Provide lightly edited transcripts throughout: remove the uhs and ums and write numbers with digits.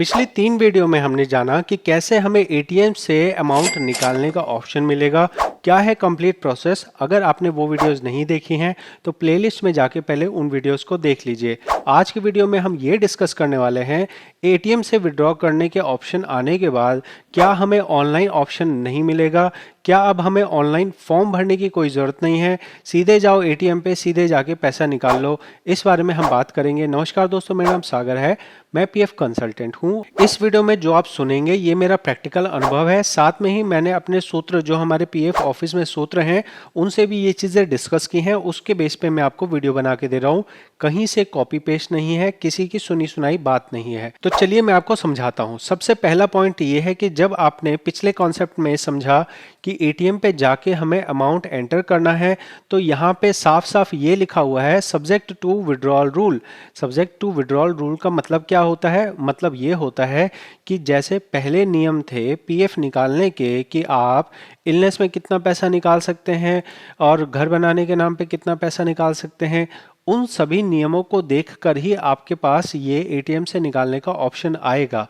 पिछली 3 वीडियो में हमने जाना कि कैसे हमें एटीएम से अमाउंट निकालने का ऑप्शन मिलेगा, क्या है कंप्लीट प्रोसेस। अगर आपने वो वीडियोस नहीं देखी हैं तो प्लेलिस्ट में जाके पहले उन वीडियोस को देख लीजिए। आज की वीडियो में हम ये डिस्कस करने वाले हैं एटीएम से विड्रॉ करने के ऑप्शन आने के बाद क्या हमें ऑनलाइन ऑप्शन नहीं मिलेगा, क्या अब हमें ऑनलाइन फॉर्म भरने की कोई ज़रूरत नहीं है, सीधे जाओ एटीएम पे सीधे जाके पैसा निकाल लो। इस बारे में हम बात करेंगे। नमस्कार दोस्तों, मेरा नाम सागर है, मैं पीएफ कंसल्टेंट हूँ। इस वीडियो में जो आप सुनेंगे ये मेरा प्रैक्टिकल अनुभव है, साथ में ही मैंने अपने सूत्र जो हमारे पीएफ ऑफिस में सूत्र हैं उनसे भी ये चीज़ें डिस्कस की हैं, उसके बेस पे मैं आपको वीडियो बना के दे रहा हूँ। कहीं से कॉपी पेस्ट नहीं है, किसी की सुनी सुनाई बात नहीं है। तो चलिए मैं आपको समझाता हूँ। सबसे पहला पॉइंट ये है कि जब आपने पिछले कॉन्सेप्ट में समझा कि एटीएम पे जाके हमें अमाउंट एंटर करना है तो यहाँ पे साफ साफ ये लिखा हुआ है subject to withdrawal rule. Subject to withdrawal rule का मतलब क्या होता है? मतलब ये होता है कि जैसे पहले नियम थे पीएफ निकालने के कि आप इलनेस में कितना पैसा निकाल सकते हैं और घर बनाने के नाम पे कितना पैसा निकाल सकते हैं, उन सभी नियमों को देखकर ही आपके पास ये एटीएम से निकालने का ऑप्शन आएगा।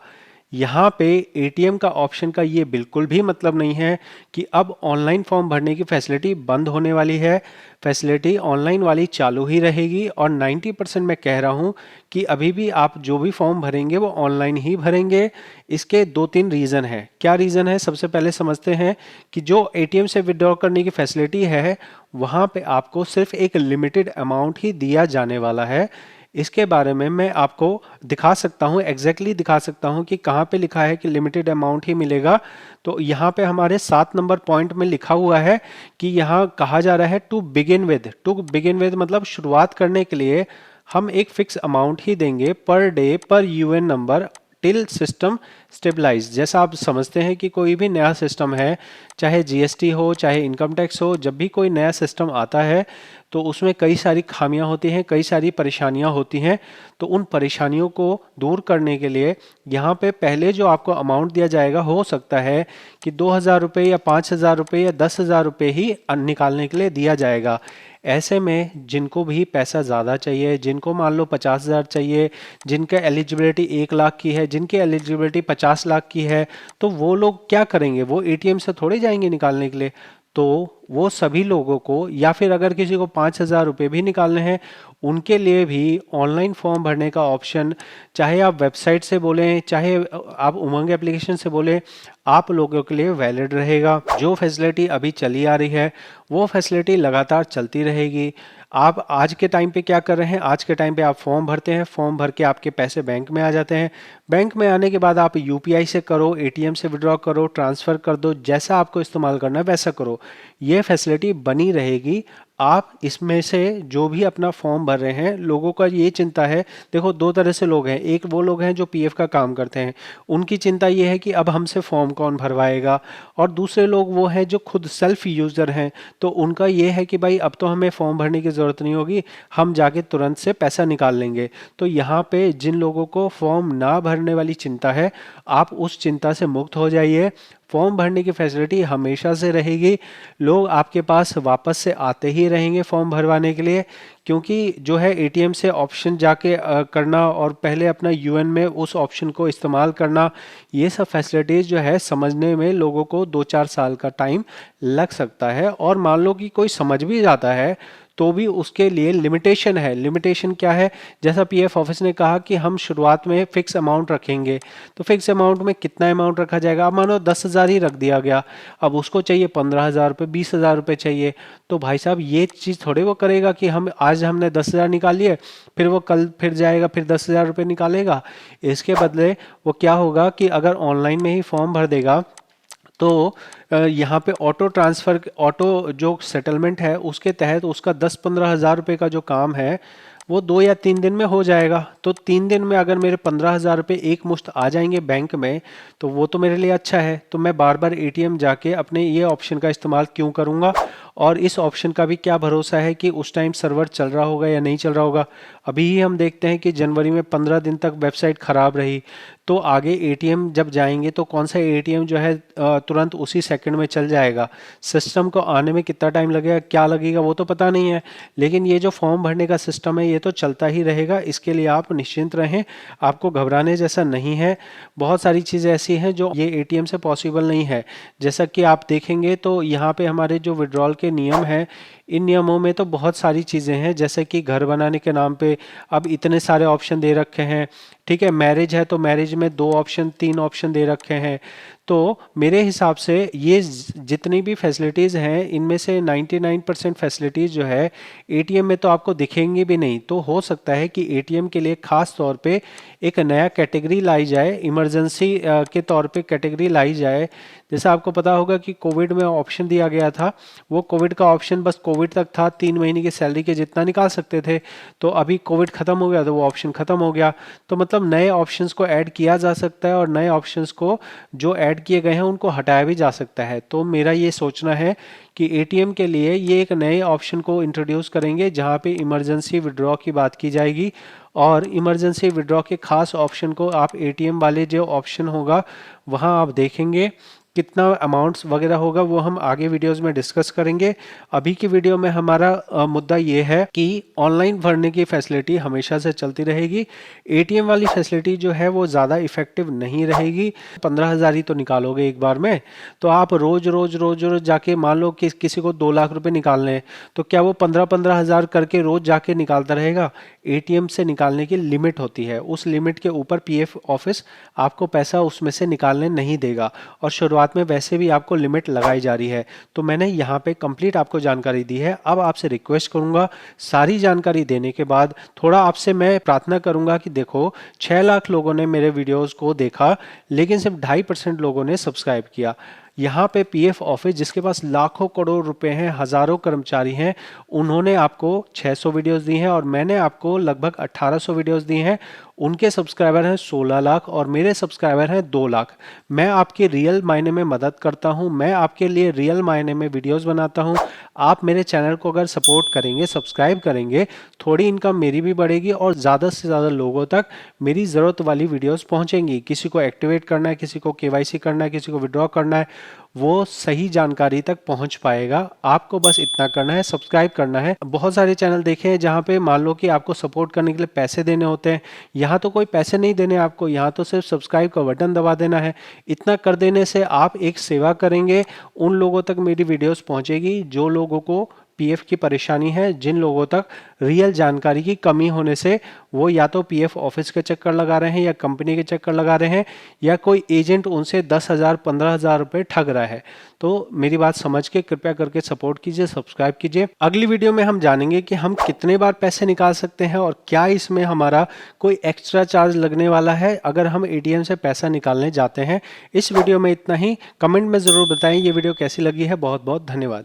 यहाँ पे एटीएम का ऑप्शन का ये बिल्कुल भी मतलब नहीं है कि अब ऑनलाइन फॉर्म भरने की फैसिलिटी बंद होने वाली है। फैसिलिटी ऑनलाइन वाली चालू ही रहेगी और 90% मैं कह रहा हूँ कि अभी भी आप जो भी फॉर्म भरेंगे वो ऑनलाइन ही भरेंगे। इसके 2-3 रीज़न है। क्या रीज़न है? सबसे पहले समझते हैं कि जो एटीएम से विड्रॉ करने की फैसिलिटी है वहाँ पे आपको सिर्फ एक लिमिटेड अमाउंट ही दिया जाने वाला है। इसके बारे में मैं आपको दिखा सकता हूँ, एग्जैक्टली दिखा सकता हूँ कि कहाँ पे लिखा है कि लिमिटेड अमाउंट ही मिलेगा। तो यहाँ पे हमारे 7 नंबर पॉइंट में लिखा हुआ है कि यहाँ कहा जा रहा है टू बिगिन विद मतलब शुरुआत करने के लिए हम एक फिक्स अमाउंट ही देंगे per day per UN number till system stabilise. जैसा आप समझते हैं कि कोई भी नया सिस्टम है, चाहे जीएसटी हो चाहे इनकम टैक्स हो, जब भी कोई नया सिस्टम आता है तो उसमें कई सारी खामियां होती हैं, कई सारी परेशानियां होती हैं। तो उन परेशानियों को दूर करने के लिए यहाँ पे पहले जो आपको अमाउंट दिया जाएगा हो सकता है कि 2,000 रुपये या 5,000 रुपये या 10,000 रुपये ही निकालने के लिए दिया जाएगा। ऐसे में जिनको भी पैसा ज़्यादा चाहिए, जिनको मान लो 50,000 चाहिए, जिनका एलिजिबिलिटी 1 लाख की है, जिनकी एलिजिबिलिटी 50 लाख की है, तो वो लोग क्या करेंगे? वो एटीएम से थोड़े जाएंगे निकालने के लिए। तो वो सभी लोगों को, या फिर अगर किसी को 5,000 रुपये भी निकालने हैं उनके लिए भी ऑनलाइन फॉर्म भरने का ऑप्शन, चाहे आप वेबसाइट से बोलें चाहे आप उमंग एप्लीकेशन से बोलें, आप लोगों के लिए वैलिड रहेगा। जो फैसिलिटी अभी चली आ रही है वो फैसिलिटी लगातार चलती रहेगी। आप आज के टाइम पे क्या कर रहे हैं? आज के टाइम पे आप फॉर्म भरते हैं, फॉर्म भर के आपके पैसे बैंक में आ जाते हैं। बैंक में आने के बाद आप यूपीआई से करो, एटीएम से विड्रॉ करो, ट्रांसफ़र कर दो, जैसा आपको इस्तेमाल करना है वैसा करो। ये फैसिलिटी बनी रहेगी। आप इसमें से जो भी अपना फॉर्म भर रहे हैं, लोगों का ये चिंता है, देखो 2 तरह से लोग हैं। एक वो लोग हैं जो पीएफ का काम करते हैं, उनकी चिंता ये है कि अब हमसे फॉर्म कौन भरवाएगा। और दूसरे लोग वो हैं जो खुद सेल्फ यूज़र हैं, तो उनका ये है कि भाई अब तो हमें फॉर्म भरने की ज़रूरत नहीं होगी, हम जाके तुरंत से पैसा निकाल लेंगे। तो यहाँ पे जिन लोगों को फॉर्म ना भरने वाली चिंता है, आप उस चिंता से मुक्त हो जाइए। फॉर्म भरने की फैसिलिटी हमेशा से रहेगी। लोग आपके पास वापस से आते ही रहेंगे फॉर्म भरवाने के लिए, क्योंकि जो है एटीएम से ऑप्शन जाके करना और पहले अपना यूएन में उस ऑप्शन को इस्तेमाल करना, ये सब फैसिलिटीज़ जो है समझने में लोगों को 2-4 साल का टाइम लग सकता है। और मान लो कि कोई समझ भी जाता है तो भी उसके लिए लिमिटेशन है। लिमिटेशन क्या है? जैसा पीएफ ऑफिस ने कहा कि हम शुरुआत में फिक्स अमाउंट रखेंगे, तो फिक्स अमाउंट में कितना अमाउंट रखा जाएगा? अब मानो 10,000 ही रख दिया गया, अब उसको चाहिए 15,000 रुपये, 20,000 रुपये चाहिए, तो भाई साहब ये चीज़ थोड़े वो करेगा कि हम आज हमने 10,000 निकाल लिए, फिर वो कल फिर जाएगा फिर 10,000 रुपये निकालेगा। इसके बदले वो क्या होगा कि अगर ऑनलाइन में ही फॉर्म भर देगा तो यहाँ पे ऑटो ट्रांसफ़र, ऑटो जो सेटलमेंट है उसके तहत उसका 10-15 हज़ार रुपये का जो काम है वो 2 या 3 दिन में हो जाएगा। तो 3 दिन में अगर मेरे 15,000 रुपये एक मुश्त आ जाएंगे बैंक में तो वो तो मेरे लिए अच्छा है। तो मैं बार बार एटीएम जाके अपने ये ऑप्शन का इस्तेमाल क्यों करूँगा? और इस ऑप्शन का भी क्या भरोसा है कि उस टाइम सर्वर चल रहा होगा या नहीं चल रहा होगा। अभी ही हम देखते हैं कि जनवरी में 15 दिन तक वेबसाइट खराब रही, तो आगे एटीएम जब जाएंगे तो कौन सा एटीएम जो है तुरंत उसी सेकंड में चल जाएगा। सिस्टम को आने में कितना टाइम लगेगा, क्या लगेगा, वो तो पता नहीं है, लेकिन ये जो फॉर्म भरने का सिस्टम है ये तो चलता ही रहेगा। इसके लिए आप निश्चिंत रहें, आपको घबराने जैसा नहीं है। बहुत सारी चीज़ें ऐसी हैं जो ये एटीएम से पॉसिबल नहीं है। जैसा कि आप देखेंगे तो यहाँ पे हमारे जो विड्रॉल के नियम हैं, इन नियमों में तो बहुत सारी चीज़ें हैं, जैसे कि घर बनाने के नाम पे अब इतने सारे ऑप्शन दे रखे हैं। ठीक है, मैरिज है तो मैरिज में 2 ऑप्शन 3 ऑप्शन दे रखे हैं। तो मेरे हिसाब से ये जितनी भी फैसिलिटीज़ हैं इनमें से 99% फैसिलिटीज़ जो है एटीएम में तो आपको दिखेंगी भी नहीं। तो हो सकता है कि एटीएम के लिए ख़ास तौर पे एक नया कैटेगरी लाई जाए, इमरजेंसी के तौर पे कैटेगरी लाई जाए। जैसा आपको पता होगा कि कोविड में ऑप्शन दिया गया था, वो कोविड का ऑप्शन बस कोविड तक था, 3 महीने की सैलरी के जितना निकाल सकते थे। तो अभी कोविड ख़त्म हो गया तो वो ऑप्शन ख़त्म हो गया। तो मतलब नए ऑप्शंस को ऐड किया जा सकता है और नए ऑप्शंस को जो ऐड किए गए हैं उनको हटाया भी जा सकता है। तो मेरा ये सोचना है कि एटीएम के लिए ये एक नए ऑप्शन को इंट्रोड्यूस करेंगे जहाँ पे इमरजेंसी विड्रॉ की बात की जाएगी, और इमरजेंसी विड्रॉ के खास ऑप्शन को आप एटीएम वाले जो ऑप्शन होगा वहाँ आप देखेंगे। कितना अमाउंट्स वगैरह होगा वो हम आगे वीडियोस में डिस्कस करेंगे। अभी की वीडियो में हमारा मुद्दा ये है कि ऑनलाइन भरने की फैसिलिटी हमेशा से चलती रहेगी। एटीएम वाली फैसिलिटी जो है वो ज़्यादा इफेक्टिव नहीं रहेगी। 15,000 ही तो निकालोगे एक बार में, तो आप रोज रोज रोज रोज जाके मान लो कि किसी को 2 लाख रुपए निकालने हैं, तो क्या वो 15,000 करके रोज जाके निकालता रहेगा? एटीएम से निकालने की लिमिट होती है, उस लिमिट के ऊपर पीएफ ऑफिस आपको पैसा उसमें से निकालने नहीं देगा, और शुरुआत में वैसे भी आपको लिमिट लगाई जा रही है। तो मैंने यहाँ पे कंप्लीट आपको जानकारी दी है। अब आपसे रिक्वेस्ट करूंगा, सारी जानकारी देने के बाद थोड़ा आपसे मैं प्रार्थना करूंगा कि देखो 6 लाख लोगों ने मेरे वीडियोस को देखा, लेकिन सिर्फ 2.5% लोगों ने सब्सक्राइब किया। यहाँ पे पीएफ ऑफिस जिसके पास लाखों करोड़ रुपए हैं, हजारों कर्मचारी हैं, उन्होंने आपको 600 वीडियोस दी हैं और मैंने आपको लगभग 1800 वीडियोस दी हैं। उनके सब्सक्राइबर हैं 16 लाख और मेरे सब्सक्राइबर हैं 2 लाख। मैं आपके रियल मायने में मदद करता हूं, मैं आपके लिए रियल मायने में वीडियोस बनाता हूं। आप मेरे चैनल को अगर सपोर्ट करेंगे, सब्सक्राइब करेंगे, थोड़ी इनकम मेरी भी बढ़ेगी और ज़्यादा से ज़्यादा लोगों तक मेरी ज़रूरत वाली वीडियोस पहुंचेंगी। किसी को एक्टिवेट करना है, किसी को केवाईसी करना है, किसी को विड्रॉ करना है, वो सही जानकारी तक पहुंच पाएगा। आपको बस इतना करना है, सब्सक्राइब करना है। बहुत सारे चैनल देखे हैं जहां पे मान लो कि आपको सपोर्ट करने के लिए पैसे देने होते हैं, यहाँ तो कोई पैसे नहीं देने आपको, यहाँ तो सिर्फ सब्सक्राइब का बटन दबा देना है। इतना कर देने से आप एक सेवा करेंगे, उन लोगों तक मेरी वीडियोस पहुंचेगी जो लोगों को पीएफ की परेशानी है, जिन लोगों तक रियल जानकारी की कमी होने से वो या तो पीएफ ऑफिस के चक्कर लगा रहे हैं या कंपनी के चक्कर लगा रहे हैं, या कोई एजेंट उनसे 10,000 15,000 रुपए ठग रहा है। तो मेरी बात समझ के कृपया करके सपोर्ट कीजिए, सब्सक्राइब कीजिए। अगली वीडियो में हम जानेंगे कि हम कितने बार पैसे निकाल सकते हैं और क्या इसमें हमारा कोई एक्स्ट्रा चार्ज लगने वाला है अगर हम एटीएम से पैसा निकालने जाते हैं। इस वीडियो में इतना ही। कमेंट में ज़रूर बताएं ये वीडियो कैसी लगी है। बहुत बहुत धन्यवाद।